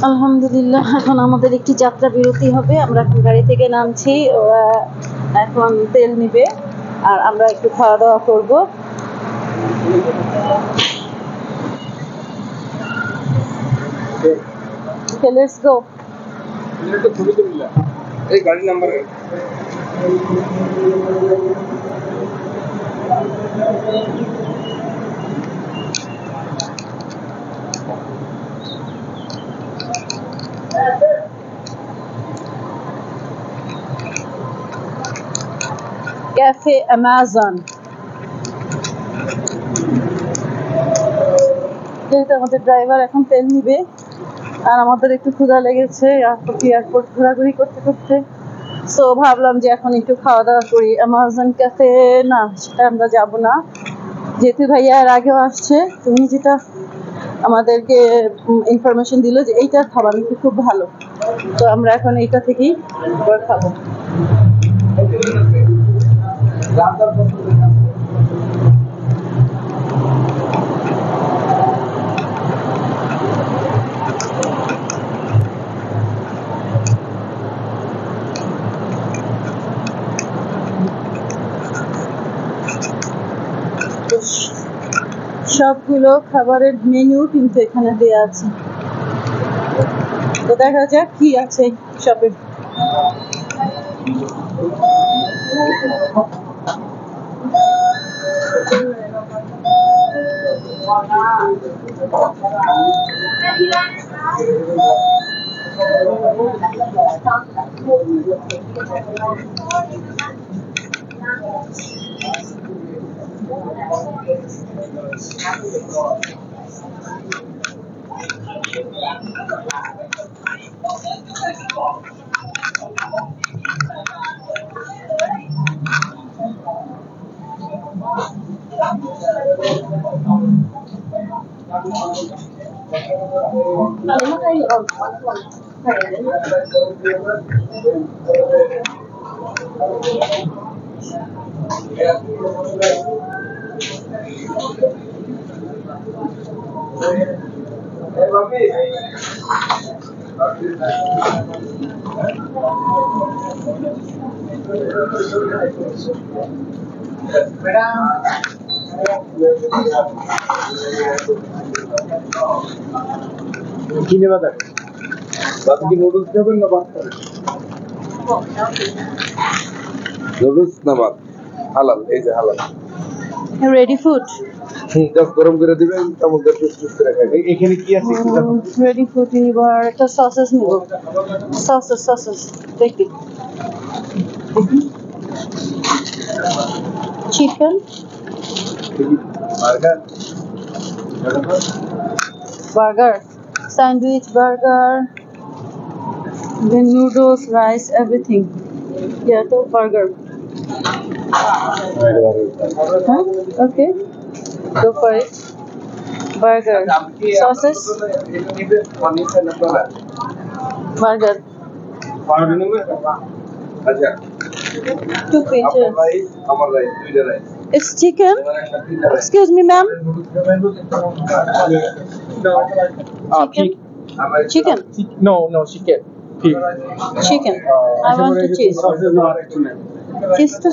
আলহামদুলিল্লাহ, এখন আমাদের একটি যাত্রা বিরতি হবে। আমরা এখন গাড়ি থেকে নামছি, ওরা এখন তেল নিবে আর আমরা একটু খাওয়া দাওয়া করবো। Okay, let's go. এই গাড়ি নাম্বার ক্যাফে অ্যামাজন। যেহেতু আমাদের ড্রাইভার এখন তেল নিবে আর আমাদের একটু ক্ষুধা লেগেছে এয়ারপোর্ট ঘোরাঘুরি করতে করতে, সো ভাবলাম যে এখন একটু খাওয়া দাওয়া করি। অ্যামাজন ক্যাফে না, সেটা আমরা যাব না, যেহেতু ভাইয়া এর আগেও আসছে। তুমি যেটা আমাদেরকে ইনফরমেশন দিল যে এইটার খাবার নাকি খুব ভালো, তো আমরা এখন এইটা থেকেই খাবো। সবগুলো খাবারের মেনু কিন্তু এখানে দেয়া আছে, তো দেখা যাক কি আছে শপে। কি নেবা দেখ, বাকি কি নুডলস নেবেন না ভাত খাবেন? নুডলস না ভাত? হালাল, এই যে হালাল রেডি ফুড। জাস্ট গরম করে দিবেন, তেমন করে পিস পিস করে খাবেন। এখানে কি আছে একটু দেখো। রেডি ফুড নিবার একটা সসেস নিব। সসেস দেখি। Chicken, burger, sandwich, burger, then noodles, rice, everything. Yeah, তো burger. Huh? Okay, go for it. Burger, sausage, burger. আচ্ছা, 2 pieces. আমার রাইস, দুইটা rice. It's chicken. Excuse me, ma'am. Chicken. No, chicken. Chicken. I want to cheese. Cheese to.